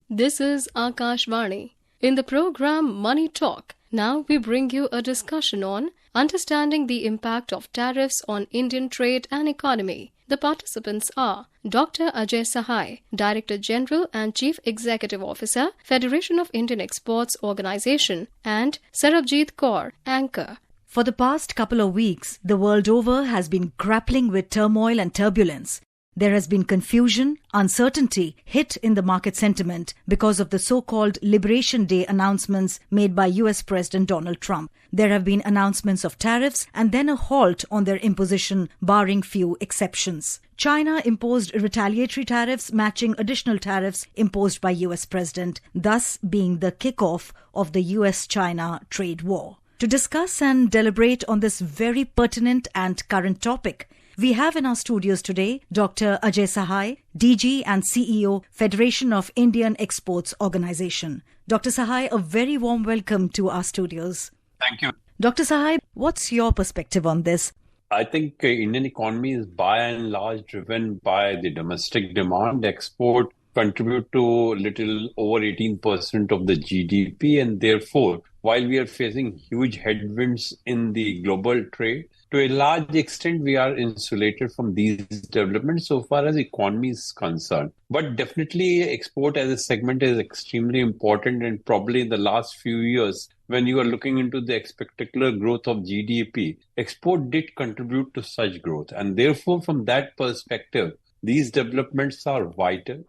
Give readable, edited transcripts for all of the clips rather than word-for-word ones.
This is Akashvani. In the program Money Talk, now we bring you a discussion on understanding the impact of tariffs on Indian trade and economy. The participants are Dr. Ajay Sahai, Director General and Chief Executive Officer, Federation of Indian Exports Organization, and Sarabjeet Kaur, Anchor. For the past couple of weeks, the world over has been grappling with turmoil and turbulence. There has been confusion, uncertainty, hit in the market sentiment because of the so-called Liberation Day announcements made by US President Donald Trump. There have been announcements of tariffs and then a halt on their imposition, barring few exceptions. China imposed retaliatory tariffs matching additional tariffs imposed by US President, thus being the kickoff of the US-China trade war. To discuss and deliberate on this very pertinent and current topic, we have in our studios today Dr. Ajay Sahai, DG and CEO, Federation of Indian Exports Organization. Dr. Sahai, a very warm welcome to our studios. Thank you. Dr. Sahai, what's your perspective on this? I think Indian economy is by and large driven by the domestic demand. Export contribute to little over 18% of the GDP, and therefore, while we are facing huge headwinds in the global trade, to a large extent, we are insulated from these developments so far as economy is concerned. But definitely, export as a segment is extremely important, and probably in the last few years, when you are looking into the spectacular growth of GDP, export did contribute to such growth. And therefore, from that perspective, these developments are vital.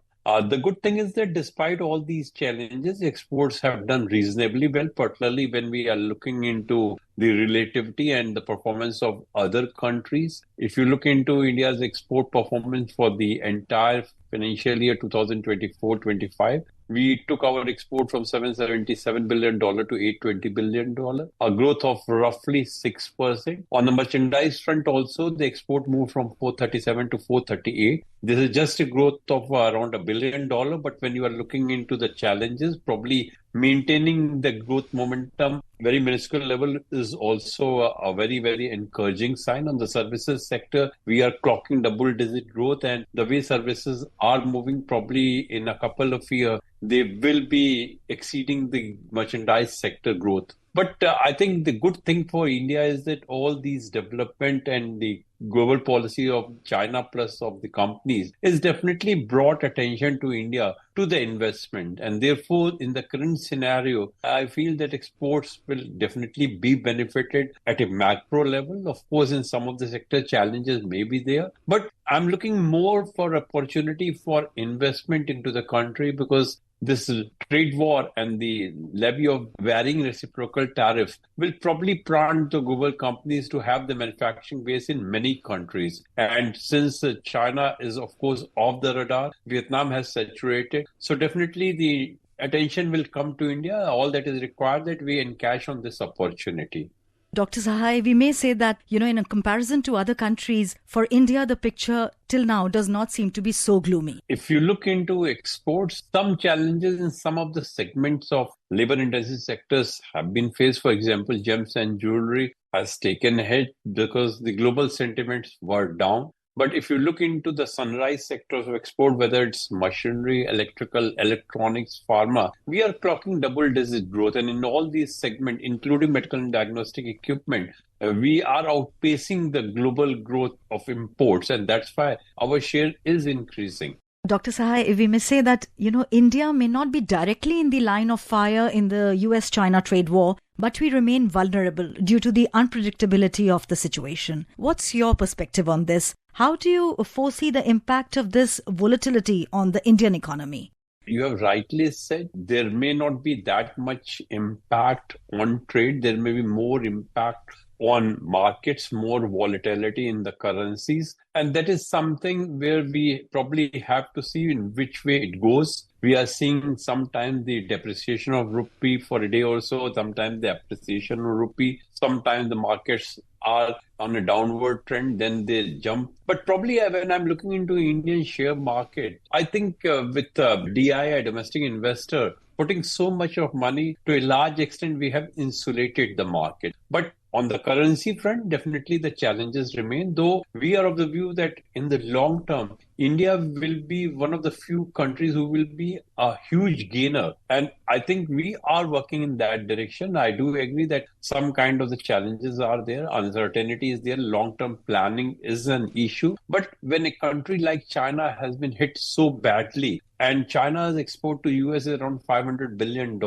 The good thing is that despite all these challenges, exports have done reasonably well, particularly when we are looking into the relativity and the performance of other countries. If you look into India's export performance for the entire financial year 2024-25, we took our export from $777 billion to $820 billion, a growth of roughly 6%. On the merchandise front also, the export moved from 437 to 438. This is just a growth of around $1 billion, but when you are looking into the challenges, probably maintaining the growth momentum very minuscule level is also a very, very encouraging sign. On the services sector, we are clocking double-digit growth, and the way services are moving, probably in a couple of years, they will be exceeding the merchandise sector growth. But I think the good thing for India is that all these development and the global policy of China plus of the companies is definitely brought attention to India, to the investment. And therefore, in the current scenario, I feel that exports will definitely be benefited at a macro level. Of course, in some of the sector challenges may be there, but I'm looking more for opportunity for investment into the country, because this trade war and the levy of varying reciprocal tariffs will probably prompt the global companies to have the manufacturing base in many countries. And since China is, of course, off the radar, Vietnam has saturated. So definitely the attention will come to India. All that is required that we encash on this opportunity. Dr. Sahai, we may say that, in a comparison to other countries, for India, the picture till now does not seem to be so gloomy. If you look into exports, some challenges in some of the segments of labor-intensive sectors have been faced. For example, gems and jewelry has taken a hit because the global sentiments were down. But if you look into the sunrise sectors of export, whether it's machinery, electrical, electronics, pharma, we are clocking double-digit growth. And in all these segments, including medical and diagnostic equipment, we are outpacing the global growth of imports. And that's why our share is increasing. Dr. Sahai, we may say that, India may not be directly in the line of fire in the US-China trade war, but we remain vulnerable due to the unpredictability of the situation. What's your perspective on this? How do you foresee the impact of this volatility on the Indian economy? You have rightly said there may not be that much impact on trade. There may be more impact on markets, more volatility in the currencies. And that is something where we probably have to see in which way it goes. We are seeing sometimes the depreciation of rupee for a day or so, sometimes the appreciation of rupee, sometimes the markets are on a downward trend, then they jump. But probably when I'm looking into Indian share market, I think with DII, domestic investor, putting so much of money, to a large extent, we have insulated the market. But on the currency front, definitely the challenges remain, though we are of the view that in the long term, India will be one of the few countries who will be a huge gainer. And I think we are working in that direction. I do agree that some kind of the challenges are there. Uncertainty is there. Long-term planning is an issue. But when a country like China has been hit so badly, and China's export to US is around $500 billion.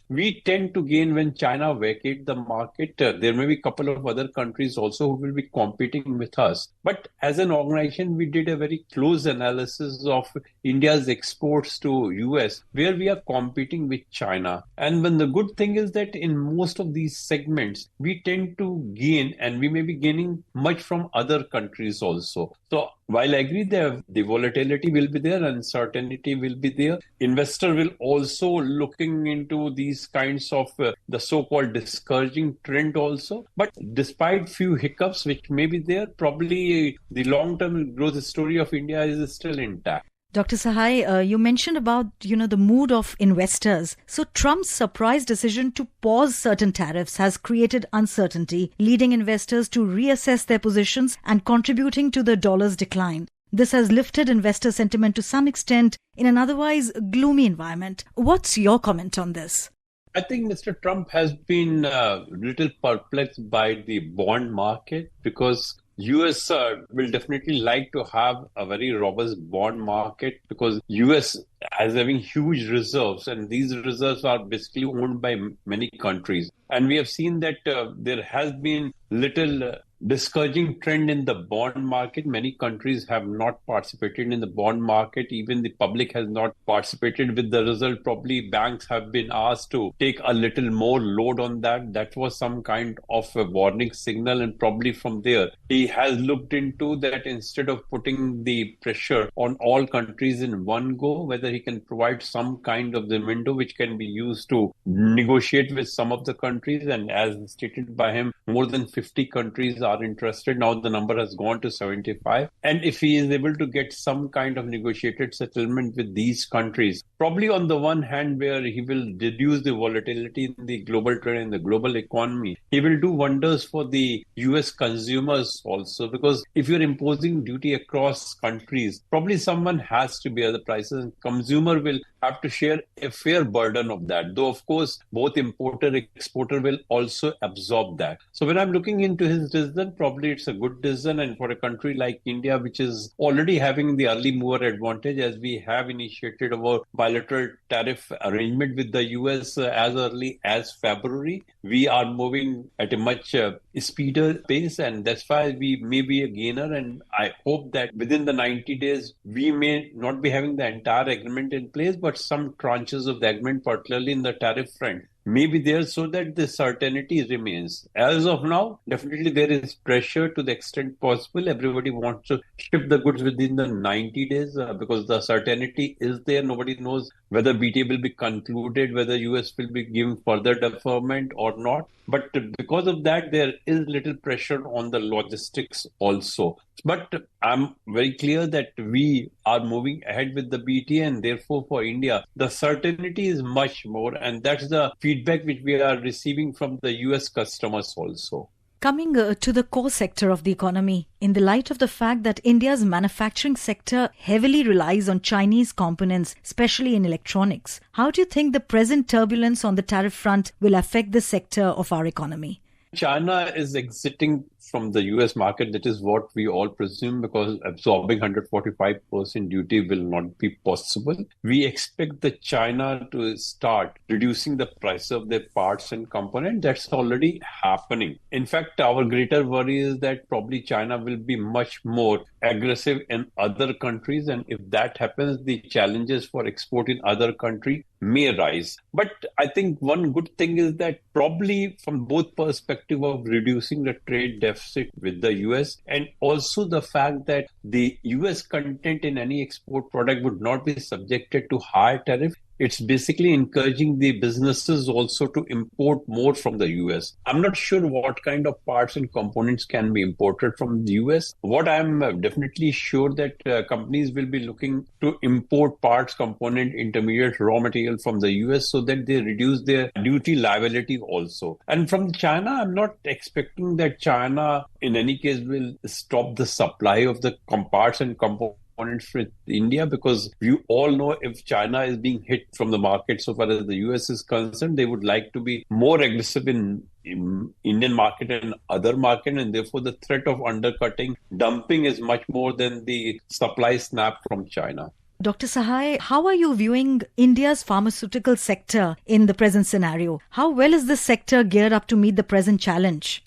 We tend to gain when China vacates the market. There may be a couple of other countries also who will be competing with us. But as an organization, we did a very close analysis of India's exports to US, where we are competing with China. And when the good thing is that in most of these segments, we tend to gain, and we may be gaining much from other countries also. So while I agree that the volatility will be there, uncertainty will be there, investor will also looking into these kinds of the so-called discouraging trend also. But despite few hiccups which may be there, probably the long-term growth story of India is still intact. Dr. Sahai, you mentioned about, the mood of investors. So Trump's surprise decision to pause certain tariffs has created uncertainty, leading investors to reassess their positions and contributing to the dollar's decline. This has lifted investor sentiment to some extent in an otherwise gloomy environment. What's your comment on this? I think Mr. Trump has been a little perplexed by the bond market because US will definitely like to have a very robust bond market because US is having huge reserves, and these reserves are basically owned by many countries. And we have seen that there has been little discouraging trend in the bond market. Many countries have not participated in the bond market. Even the public has not participated. With the result, probably banks have been asked to take a little more load on that. That was some kind of a warning signal. And probably from there, he has looked into that instead of putting the pressure on all countries in one go, whether he can provide some kind of the window which can be used to negotiate with some of the countries. And as stated by him, more than 50 countries are interested. Now the number has gone to 75. And if he is able to get some kind of negotiated settlement with these countries, probably on the one hand where he will reduce the volatility in the global trade and the global economy, he will do wonders for the US consumers also, because if you're imposing duty across countries, probably someone has to bear the prices and consumer will have to share a fair burden of that. Though, of course, both importer and exporter will also absorb that. So when I'm looking into his decision, probably it's a good decision. And for a country like India, which is already having the early mover advantage, as we have initiated our bilateral tariff arrangement with the US as early as February, we are moving at a much speedier pace. And that's why we may be a gainer. And I hope that within the 90 days, we may not be having the entire agreement in place, but some tranches of the agreement, particularly in the tariff front, may be there so that the certainty remains. As of now, definitely there is pressure to the extent possible. Everybody wants to ship the goods within the 90 days because the certainty is there. Nobody knows whether BTA will be concluded, whether US will be given further deferment or not. But because of that, there is little pressure on the logistics also. But I'm very clear that we are moving ahead with the BTA, and therefore for India, the certainty is much more. And that's the feedback which we are receiving from the US customers also. Coming to the core sector of the economy, in the light of the fact that India's manufacturing sector heavily relies on Chinese components, especially in electronics, how do you think the present turbulence on the tariff front will affect this sector of our economy? China is exiting from the US market. That is what we all presume, because absorbing 145% duty will not be possible. We expect the China to start reducing the price of their parts and components. That's already happening. In fact, our greater worry is that probably China will be much more aggressive in other countries. And if that happens, the challenges for export in other countries may rise. But I think one good thing is that probably from both perspective of reducing the trade deficit with the US, and also the fact that the US content in any export product would not be subjected to higher tariff, it's basically encouraging the businesses also to import more from the US. I'm not sure what kind of parts and components can be imported from the US. What I'm definitely sure that companies will be looking to import parts, component, intermediate, raw material from the US so that they reduce their duty liability also. And from China, I'm not expecting that China in any case will stop the supply of the parts and components components with India, because you all know if China is being hit from the market so far as the US is concerned, they would like to be more aggressive in Indian market and other market, and therefore the threat of undercutting, dumping is much more than the supply snap from China. Dr. Sahai, how are you viewing India's pharmaceutical sector in the present scenario? How well is this sector geared up to meet the present challenge?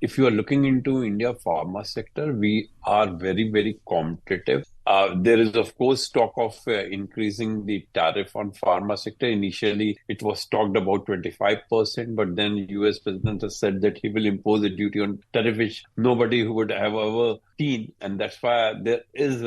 If you are looking into India pharma sector, we are very, very competitive. There is, of course, talk of increasing the tariff on pharma sector. Initially, it was talked about 25%, but then US President has said that he will impose a duty on tariff, which nobody would have ever seen. And that's why there is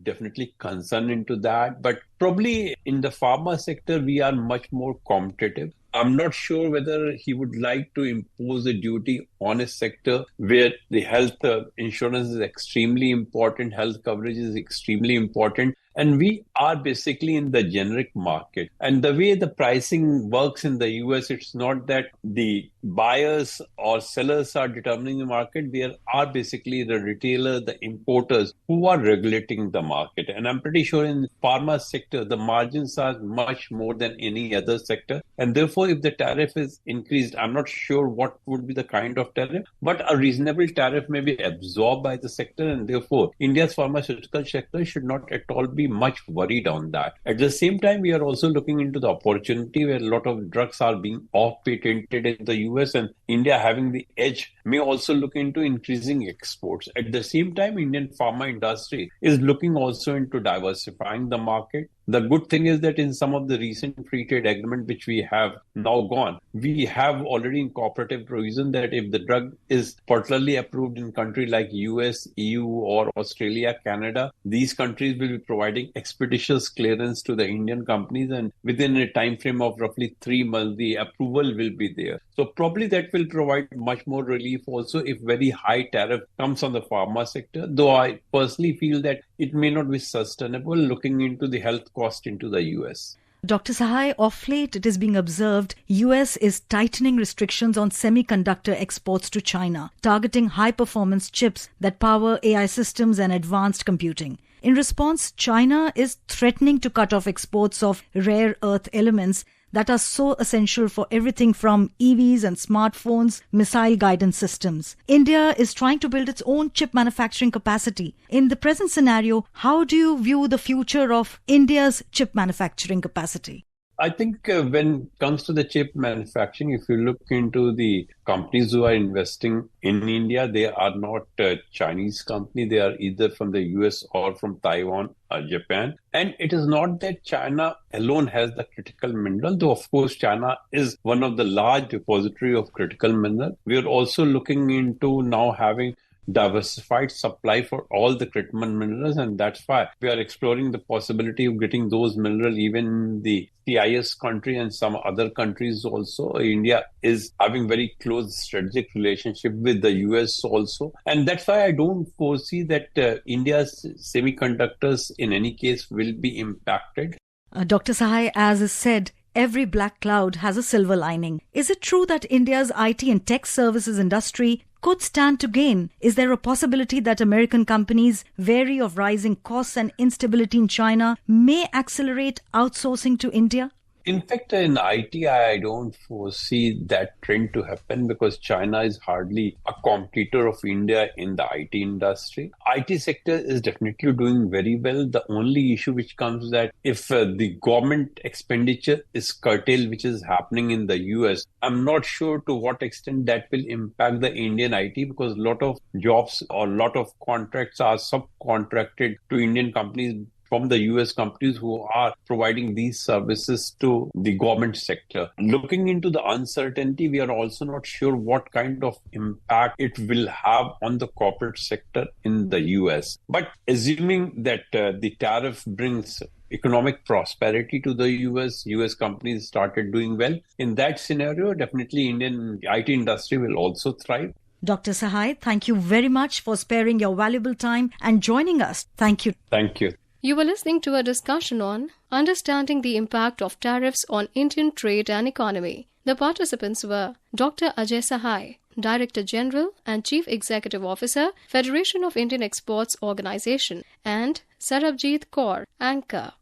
definitely concern into that. But probably in the pharma sector, we are much more competitive. I'm not sure whether he would like to impose a duty on a sector where the health insurance is extremely important, health coverage is extremely important. And we are basically in the generic market. And the way the pricing works in the US, it's not that the buyers or sellers are determining the market. There are basically the retailer, the importers who are regulating the market. And I'm pretty sure in the pharma sector, the margins are much more than any other sector. And therefore, if the tariff is increased, I'm not sure what would be the kind of tariff, but a reasonable tariff may be absorbed by the sector. And therefore, India's pharmaceutical sector should not at all be much worried on that. At the same time, we are also looking into the opportunity where a lot of drugs are being off-patented in the US, and India having the edge may also look into increasing exports. At the same time, Indian pharma industry is looking also into diversifying the market. The good thing is that in some of the recent free trade agreement which we have now gone, we have already incorporated provision that if the drug is particularly approved in country like US, EU or Australia, Canada, these countries will be providing expeditious clearance to the Indian companies, and within a time frame of roughly 3 months, the approval will be there. So probably that will provide much more relief also if very high tariff comes on the pharma sector, though I personally feel that it may not be sustainable looking into the health cost into the US. Dr. Sahai, of late it is being observed US is tightening restrictions on semiconductor exports to China, targeting high-performance chips that power AI systems and advanced computing. In response, China is threatening to cut off exports of rare earth elements that are so essential for everything from EVs and smartphones, missile guidance systems. India is trying to build its own chip manufacturing capacity. In the present scenario, how do you view the future of India's chip manufacturing capacity? I think when it comes to the chip manufacturing, if you look into the companies who are investing in India, they are not Chinese company. They are either from the US or from Taiwan or Japan. And it is not that China alone has the critical mineral, though of course China is one of the large depository of critical mineral. We are also looking into now having diversified supply for all the critical minerals, and that's why we are exploring the possibility of getting those minerals even in the CIS country and some other countries also. India is having very close strategic relationship with the US also, and that's why I don't foresee that India's semiconductors in any case will be impacted. Dr. Sahai, as is said, every black cloud has a silver lining. Is it true that India's IT and tech services industry could stand to gain? Is there a possibility that American companies, wary of rising costs and instability in China, may accelerate outsourcing to India? In fact, in IT, I don't foresee that trend to happen because China is hardly a competitor of India in the IT industry. IT sector is definitely doing very well. The only issue which comes is that if the government expenditure is curtailed, which is happening in the US, I'm not sure to what extent that will impact the Indian IT because a lot of jobs or a lot of contracts are subcontracted to Indian companies from the US companies who are providing these services to the government sector. Looking into the uncertainty, we are also not sure what kind of impact it will have on the corporate sector in the US. But assuming that the tariff brings economic prosperity to the US companies started doing well, in that scenario, definitely Indian IT industry will also thrive. Dr. Sahai, thank you very much for sparing your valuable time and joining us. Thank you. Thank you. You were listening to a discussion on understanding the impact of tariffs on Indian trade and economy. The participants were Dr. Ajay Sahai, Director General and Chief Executive Officer, Federation of Indian Exports Organization, and Sarabjeet Kaur, Anchor.